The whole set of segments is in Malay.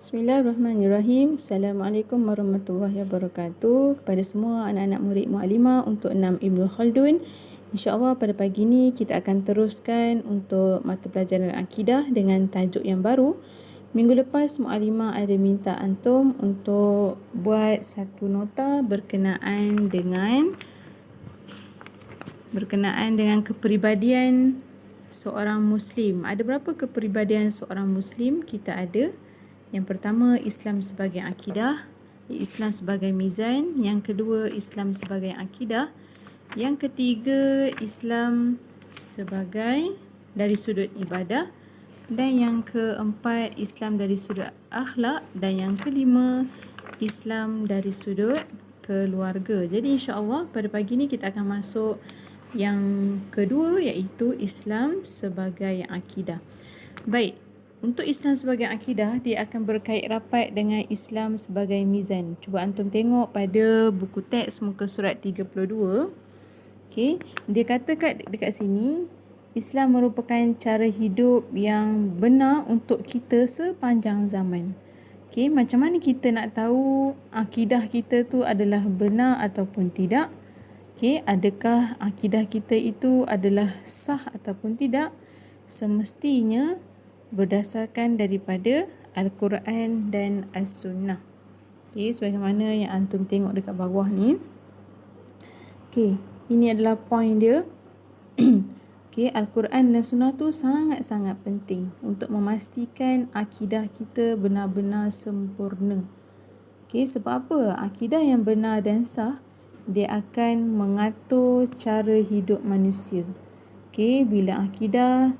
Bismillahirrahmanirrahim. Assalamualaikum warahmatullahi wabarakatuh. Kepada semua anak-anak murid Muallimah untuk 6 Ibnu Khaldun. InsyaAllah pada pagi ini kita akan teruskan untuk mata pelajaran akidah dengan tajuk yang baru. Minggu lepas Muallimah ada minta antum untuk buat satu nota berkenaan dengan kepribadian seorang Muslim. Ada berapa kepribadian seorang Muslim? Kita ada. Yang pertama, Islam sebagai akidah. Islam sebagai mizan. Yang kedua, Islam sebagai akidah. Yang ketiga, Islam sebagai dari sudut ibadah. Dan yang keempat, Islam dari sudut akhlak. Dan yang kelima, Islam dari sudut keluarga. Jadi insya-Allah pada pagi ni kita akan masuk yang kedua, iaitu Islam sebagai akidah. Baik, untuk Islam sebagai akidah, dia akan berkait rapat dengan Islam sebagai mizan. Cuba antum tengok pada buku teks muka surat 32. Okey, dia kata dekat sini, Islam merupakan cara hidup yang benar untuk kita sepanjang zaman. Okey, macam mana kita nak tahu akidah kita tu adalah benar ataupun tidak? Okey, adakah akidah kita itu adalah sah ataupun tidak? Semestinya berdasarkan daripada Al-Quran dan As-Sunnah. Okey, sebagaimana yang antum tengok dekat bawah ni. Okey, ini adalah poin dia. Okey, Al-Quran dan Sunnah tu sangat-sangat penting untuk memastikan akidah kita benar-benar sempurna. Okey, sebab apa? Akidah yang benar dan sah, dia akan mengatur cara hidup manusia. Okey, bila akidah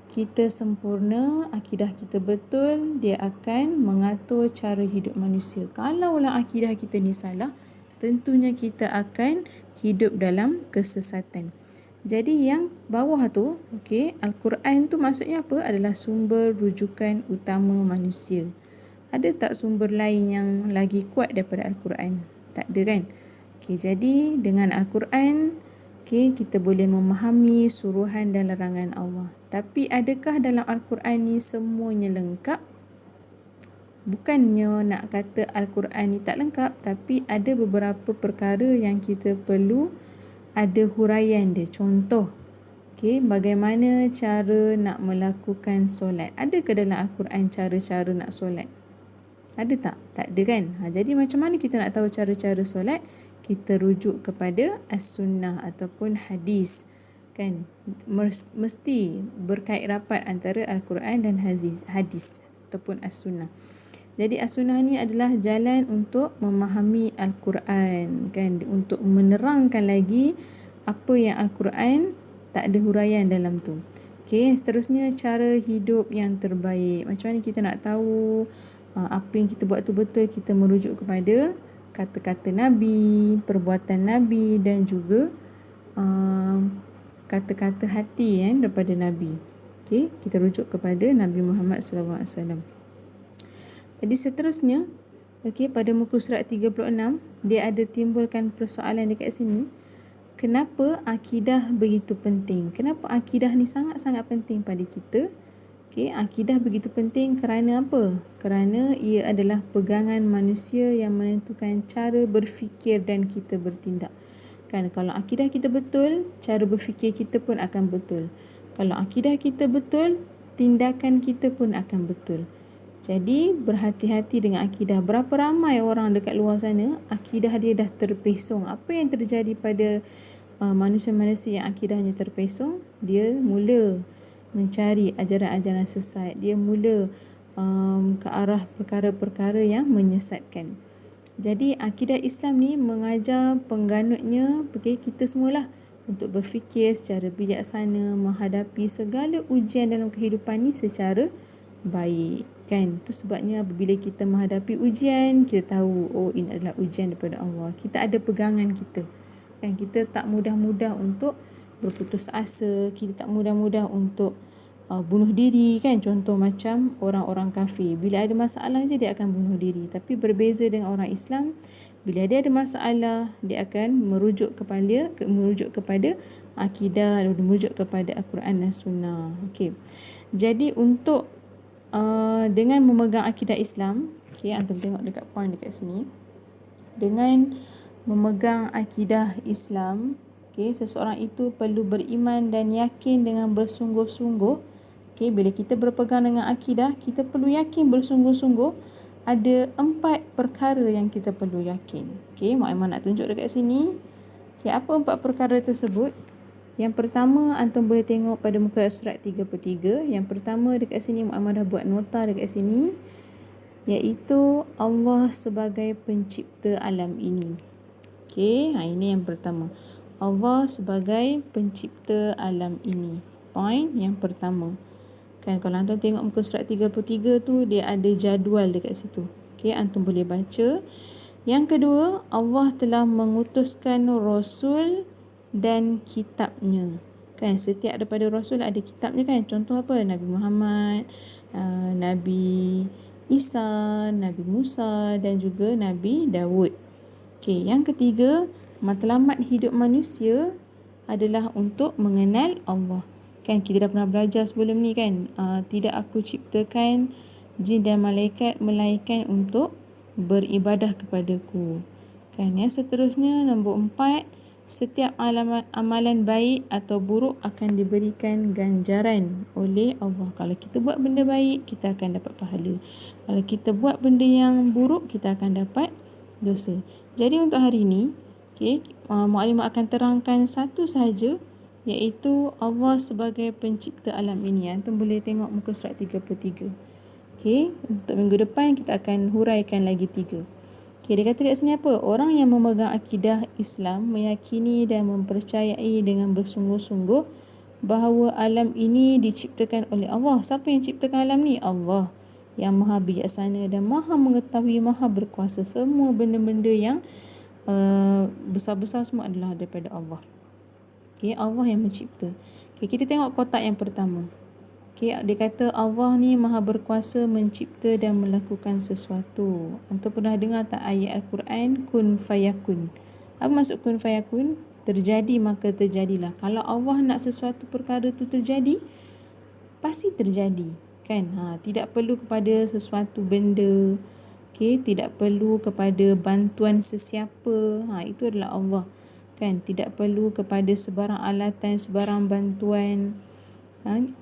kita sempurna, akidah kita betul, dia akan mengatur cara hidup manusia. Kalaulah akidah kita ni salah, tentunya kita akan hidup dalam kesesatan. Jadi yang bawah tu, okey, Al-Quran tu maksudnya apa? Adalah sumber rujukan utama manusia. Ada tak sumber lain yang lagi kuat daripada Al-Quran? Tak ada kan? Okey, jadi dengan Al-Quran, okey, kita boleh memahami suruhan dan larangan Allah. Tapi adakah dalam Al-Quran ni semuanya lengkap? Bukannya nak kata Al-Quran ni tak lengkap, tapi ada beberapa perkara yang kita perlu ada huraian dia. Contoh, okey, bagaimana cara nak melakukan solat? Adakah dalam Al-Quran cara-cara nak solat? Ada tak? Tak ada kan? Jadi macam mana kita nak tahu cara-cara solat? Kita rujuk kepada As-Sunnah ataupun hadis. Kan? Mesti berkait rapat antara Al-Quran dan hadis ataupun As-Sunnah. Jadi As-Sunnah ni adalah jalan untuk memahami Al-Quran. Kan? Untuk menerangkan lagi apa yang Al-Quran tak ada huraian dalam tu. Okey, seterusnya cara hidup yang terbaik. Macam mana kita nak tahu apa yang kita buat tu betul? Kita merujuk kepada kata-kata Nabi, perbuatan Nabi dan juga kata-kata hati daripada Nabi. Okey, kita rujuk kepada Nabi Muhammad SAW. Jadi seterusnya, okey, pada muka surat 36, dia ada timbulkan persoalan dekat sini. Kenapa akidah begitu penting? Kenapa akidah ni sangat-sangat penting pada kita? Okey, akidah begitu penting kerana apa? Kerana ia adalah pegangan manusia yang menentukan cara berfikir dan kita bertindak. Kan, kalau akidah kita betul, cara berfikir kita pun akan betul. Kalau akidah kita betul, tindakan kita pun akan betul. Jadi, berhati-hati dengan akidah. Berapa ramai orang dekat luar sana, akidah dia dah terpesong. Apa yang terjadi pada manusia-manusia yang akidahnya terpesong? Dia mula mencari ajaran-ajaran sesat. Dia mula ke arah perkara-perkara yang menyesatkan. Jadi akidah Islam ni mengajar pengganutnya, kita semualah, untuk berfikir secara bijaksana, menghadapi segala ujian dalam kehidupan ni secara baik. Kan? Itu sebabnya apabila kita menghadapi ujian, kita tahu, oh, ini adalah ujian daripada Allah. Kita ada pegangan kita. Kan? Kita tak mudah-mudah untuk berputus asa, kita tak mudah-mudah untuk bunuh diri, kan? Contoh macam orang-orang kafir, bila ada masalah je dia akan bunuh diri. Tapi berbeza dengan orang Islam, bila dia ada masalah, dia akan merujuk kepada akidah, merujuk kepada Al-Quran dan Sunnah. Okey. Jadi untuk dengan memegang akidah Islam, antum tengok dekat point dekat sini, dengan memegang akidah Islam, seseorang itu perlu beriman dan yakin dengan bersungguh-sungguh. Bila kita berpegang dengan akidah, kita perlu yakin bersungguh-sungguh. Ada 4 perkara yang kita perlu yakin. Mak Aiman nak tunjuk dekat sini. Apa 4 perkara tersebut? Yang pertama, antum boleh tengok pada muka surat 33. Yang pertama dekat sini, Mak Aiman dah buat nota dekat sini, iaitu Allah sebagai pencipta alam ini. Ini yang pertama. Allah sebagai pencipta alam ini. Point yang pertama. Kalau antum tengok muka surat 33 tu, dia ada jadual dekat situ. Antum boleh baca. Yang kedua, Allah telah mengutuskan Rasul dan kitabnya. Setiap daripada Rasul ada kitabnya kan. Contoh apa? Nabi Muhammad, Nabi Isa, Nabi Musa dan juga Nabi Dawud. Yang ketiga, matlamat hidup manusia adalah untuk mengenal Allah. Kita dah pernah belajar sebelum ni kan. Tidak aku ciptakan jin dan malaikat melainkan untuk beribadah kepadaku. Yang seterusnya, nombor 4, setiap amalan baik atau buruk akan diberikan ganjaran oleh Allah. Kalau kita buat benda baik, kita akan dapat pahala. Kalau kita buat benda yang buruk, kita akan dapat dosa. Jadi untuk hari ini, Mu'allimah akan terangkan satu sahaja, iaitu Allah sebagai pencipta alam ini. Antum boleh tengok muka surat 33. Untuk minggu depan kita akan huraikan lagi 3. Dia kata kat sini apa? Orang yang memegang akidah Islam meyakini dan mempercayai dengan bersungguh-sungguh bahawa alam ini diciptakan oleh Allah. Siapa yang ciptakan alam ni? Allah, yang maha bijaksana dan maha mengetahui, maha berkuasa. Semua benda-benda yang besar-besar semua adalah daripada Allah. Allah yang mencipta. Kita tengok kotak yang pertama. Dia kata Allah ni maha berkuasa mencipta dan melakukan sesuatu. Antum pernah dengar tak ayat Al-Quran, kun fayakun? Apa maksud kun fayakun? Terjadi maka terjadilah. Kalau Allah nak sesuatu perkara tu terjadi, pasti terjadi. Tidak perlu kepada sesuatu benda. Tidak perlu kepada bantuan sesiapa. Itu adalah Allah. Tidak perlu kepada sebarang alatan, sebarang bantuan.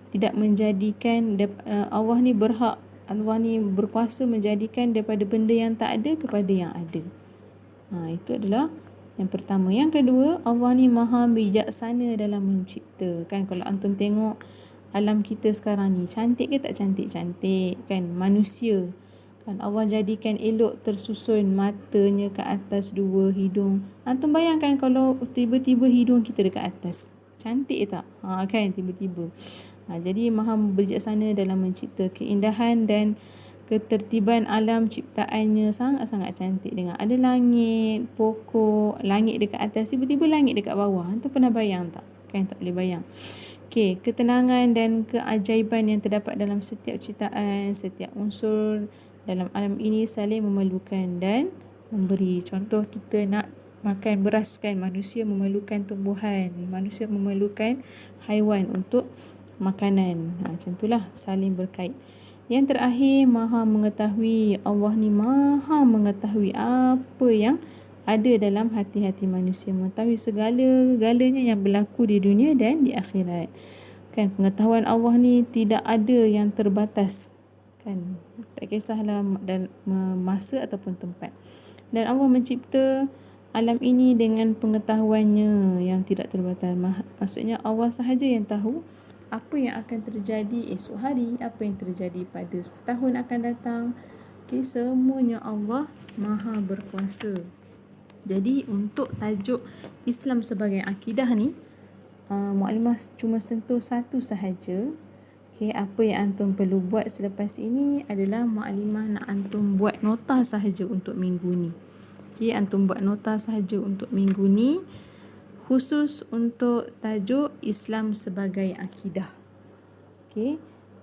Tidak menjadikan Allah ni berhak, Allah ni berkuasa menjadikan daripada benda yang tak ada kepada yang ada. Itu adalah yang pertama. Yang kedua, Allah ni maha bijaksana dalam mencipta. Kalau antum tengok alam kita sekarang ni, cantik ke tak cantik-cantik? Manusia Allah jadikan elok tersusun, matanya ke atas 2, hidung. Antum bayangkan kalau tiba-tiba hidung kita dekat atas, cantik tak? Tiba-tiba. Jadi maha bijaksana dalam mencipta. Keindahan dan ketertiban alam ciptaannya sangat-sangat cantik. Dengan ada langit, pokok, langit dekat atas, tiba-tiba langit dekat bawah. Antum pernah bayang tak? Tak boleh bayang. Ketenangan dan keajaiban yang terdapat dalam setiap ciptaan, setiap unsur dalam alam ini saling memerlukan dan memberi. Contoh, kita nak makan beras manusia memerlukan tumbuhan, manusia memerlukan haiwan untuk makanan. Macam itulah, saling berkait. Yang terakhir, maha mengetahui. Allah ni maha mengetahui apa yang ada dalam hati-hati manusia, mengetahui segala-galanya yang berlaku di dunia dan di akhirat. Pengetahuan Allah ni tidak ada yang terbatas. Tak kisahlah dan masa ataupun tempat. Dan Allah mencipta alam ini dengan pengetahuannya yang tidak terbatas. Maksudnya Allah sahaja yang tahu apa yang akan terjadi esok hari, apa yang terjadi pada setahun akan datang. Semuanya Allah maha berkuasa. Jadi untuk tajuk Islam sebagai akidah ni, Mu'allimah cuma sentuh satu sahaja. Apa yang antum perlu buat selepas ini adalah Mu'allimah nak antum buat nota sahaja untuk minggu ni. Antum buat nota sahaja untuk minggu ni, khusus untuk tajuk Islam sebagai akidah.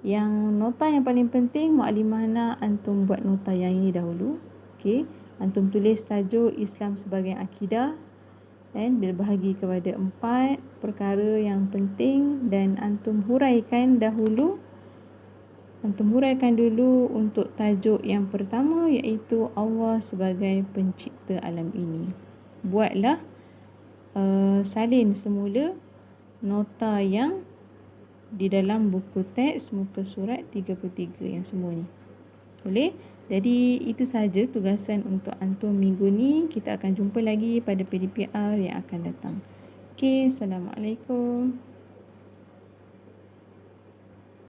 Yang nota yang paling penting, Mu'allimah nak antum buat nota yang ini dahulu. Antum tulis tajuk Islam sebagai akidah dan terbahagi kepada 4 perkara yang penting, dan antum huraikan dahulu Antum huraikan dulu untuk tajuk yang pertama, iaitu Allah sebagai pencipta alam ini. Buatlah salin semula nota yang di dalam buku teks muka surat 33 yang semua ni. Boleh? Jadi itu sahaja tugasan untuk antum minggu ni. Kita akan jumpa lagi pada PDPR yang akan datang. Okey, Assalamualaikum.